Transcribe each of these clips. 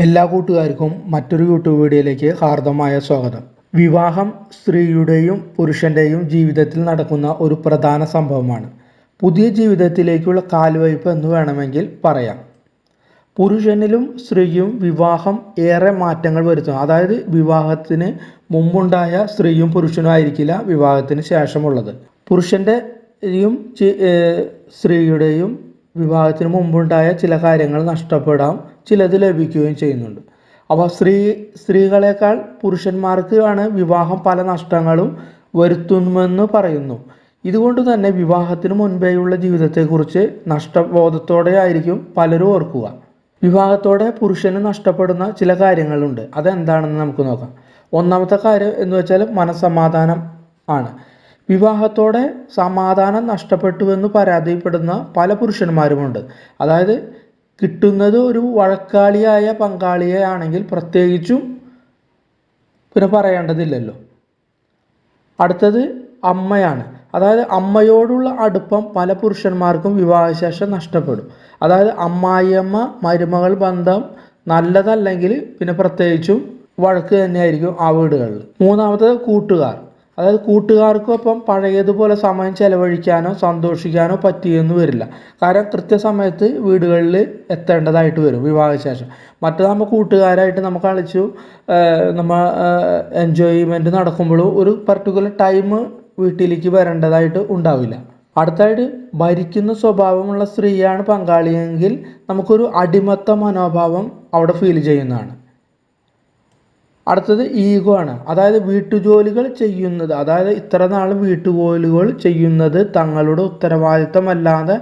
എല്ലാ കൂട്ടുകാർക്കും മറ്റൊരു യൂട്യൂബ് വീഡിയോയിലേക്ക് ഹാർദമായ സ്വാഗതം. വിവാഹം സ്ത്രീയുടെയും പുരുഷൻ്റെയും ജീവിതത്തിൽ നടക്കുന്ന ഒരു പ്രധാന സംഭവമാണ്. പുതിയ ജീവിതത്തിലേക്കുള്ള കാൽവയ്പ് എന്ന് വേണമെങ്കിൽ പറയാം. പുരുഷനിലും സ്ത്രീയും വിവാഹം ഏറെ മാറ്റങ്ങൾ വരുത്തും. അതായത് വിവാഹത്തിന് മുമ്പുണ്ടായ സ്ത്രീയും പുരുഷനും ആയിരിക്കില്ല വിവാഹത്തിന് ശേഷമുള്ളത്. പുരുഷൻ്റെയും സ്ത്രീയുടെയും വിവാഹത്തിന് മുമ്പുണ്ടായ ചില കാര്യങ്ങൾ നഷ്ടപ്പെടാം, ചിലത് ലഭിക്കുകയും ചെയ്യുന്നുണ്ട്. അപ്പോൾ സ്ത്രീകളെക്കാൾ പുരുഷന്മാർക്ക് ആണ് വിവാഹം പല നഷ്ടങ്ങളും വരുത്തുമെന്ന് പറയുന്നു. ഇതുകൊണ്ട് തന്നെ വിവാഹത്തിന് മുൻപേയുള്ള ജീവിതത്തെക്കുറിച്ച് നഷ്ടബോധത്തോടെ ആയിരിക്കും പലരും ഓർക്കുക. വിവാഹത്തോടെ പുരുഷന് നഷ്ടപ്പെടുന്ന ചില കാര്യങ്ങളുണ്ട്. അതെന്താണെന്ന് നമുക്ക് നോക്കാം. ഒന്നാമത്തെ കാര്യം എന്ന് വെച്ചാൽ മനസ്സമാധാനം ആണ്. വിവാഹത്തോടെ സമാധാനം നഷ്ടപ്പെട്ടുവെന്ന് പരാതിപ്പെടുന്ന പല പുരുഷന്മാരുമുണ്ട്. അതായത് കിട്ടുന്നത് ഒരു വഴക്കാളിയായ പങ്കാളിയെ ആണെങ്കിൽ പ്രത്യേകിച്ചും പിന്നെ പറയേണ്ടതില്ലല്ലോ. അടുത്തത് അമ്മയാണ്. അതായത് അമ്മയോടുള്ള അടുപ്പം പല പുരുഷന്മാർക്കും വിവാഹശേഷം നഷ്ടപ്പെടും. അതായത് അമ്മായിയമ്മ മരുമകൾ ബന്ധം നല്ലതല്ലെങ്കിൽ പിന്നെ പ്രത്യേകിച്ചും വഴക്ക് തന്നെയായിരിക്കും ആ വീടുകളിൽ. മൂന്നാമത്തത് കൂട്ടുകാർ. അതായത് കൂട്ടുകാർക്കൊപ്പം പഴയതുപോലെ സമയം ചെലവഴിക്കാനോ സന്തോഷിക്കാനോ പറ്റിയെന്ന് വരില്ല. കാരണം കൃത്യസമയത്ത് വീടുകളിൽ എത്തേണ്ടതായിട്ട് വരും വിവാഹശേഷം. മറ്റേതാകുമ്പോൾ കൂട്ടുകാരായിട്ട് നമ്മൾ കളിച്ചു നമ്മൾ എൻജോയ്മെൻറ്റ് നടക്കുമ്പോഴും ഒരു പർട്ടിക്കുലർ ടൈം വീട്ടിലേക്ക് വരേണ്ടതായിട്ട് ഉണ്ടാവില്ല. അടുത്തായിട്ട് ഭരിക്കുന്ന സ്വഭാവമുള്ള സ്ത്രീയാണ് പങ്കാളിയെങ്കിൽ നമുക്കൊരു അടിമത്ത മനോഭാവം അവിടെ ഫീൽ ചെയ്യുന്നതാണ്. അടുത്തത് ഈഗോ ആണ്. അതായത് വീട്ടുജോലികൾ ചെയ്യുന്നത്, അതായത് ഇത്ര നാൾ വീട്ടുജോലികൾ ചെയ്യുന്നത് തങ്ങളുടെ ഉത്തരവാദിത്തമല്ലാതെ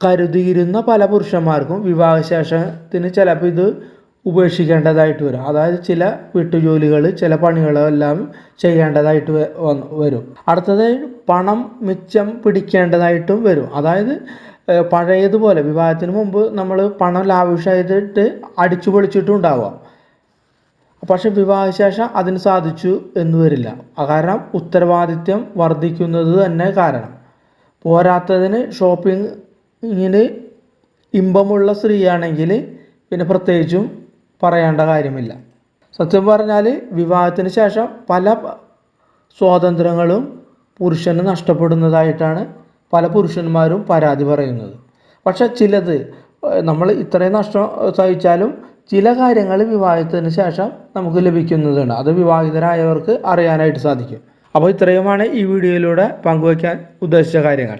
കരുതിയിരുന്ന പല പുരുഷന്മാർക്കും വിവാഹശേഷത്തിന് ചിലപ്പോൾ ഇത് ഉപേക്ഷിക്കേണ്ടതായിട്ട് വരും. അതായത് ചില വീട്ടുജോലികൾ ചില പണികളെല്ലാം ചെയ്യേണ്ടതായിട്ട് വരും. അടുത്തതായി പണം മിച്ചം പിടിക്കേണ്ടതായിട്ടും വരും. അതായത് പഴയതുപോലെ വിവാഹത്തിന് മുമ്പ് നമ്മൾ പണം ലാവിഷായിട്ട് അടിച്ചു പൊളിച്ചിട്ടും ഉണ്ടാവാം. പക്ഷെ വിവാഹശേഷം അതിന് സാധിച്ചു എന്ന് വരില്ല. കാരണം ഉത്തരവാദിത്യം വർദ്ധിക്കുന്നത് തന്നെ കാരണം. പോരാത്തതിന് ഷോപ്പിങ്ങിന് ഇമ്പമുള്ള സ്ത്രീയാണെങ്കിൽ പിന്നെ പ്രത്യേകിച്ചും പറയേണ്ട കാര്യമില്ല. സത്യം പറഞ്ഞാൽ വിവാഹത്തിന് ശേഷം പല സ്വാതന്ത്ര്യങ്ങളും പുരുഷന് നഷ്ടപ്പെടുന്നതായിട്ടാണ് പല പുരുഷന്മാരും പരാതി പറയുന്നത്. പക്ഷെ ചിലത് നമ്മൾ ഇത്രയും നഷ്ടം സഹിച്ചാലും ചില കാര്യങ്ങൾ വിവാഹത്തിന് ശേഷം നമുക്ക് ലഭിക്കുന്നതാണ്. അത് വിവാഹിതരായവർക്ക് അറിയാനായിട്ട് സാധിക്കും. അപ്പോൾ ഇത്രയുമാണ് ഈ വീഡിയോയിലൂടെ പങ്കുവയ്ക്കാൻ ഉദ്ദേശിച്ച കാര്യങ്ങൾ.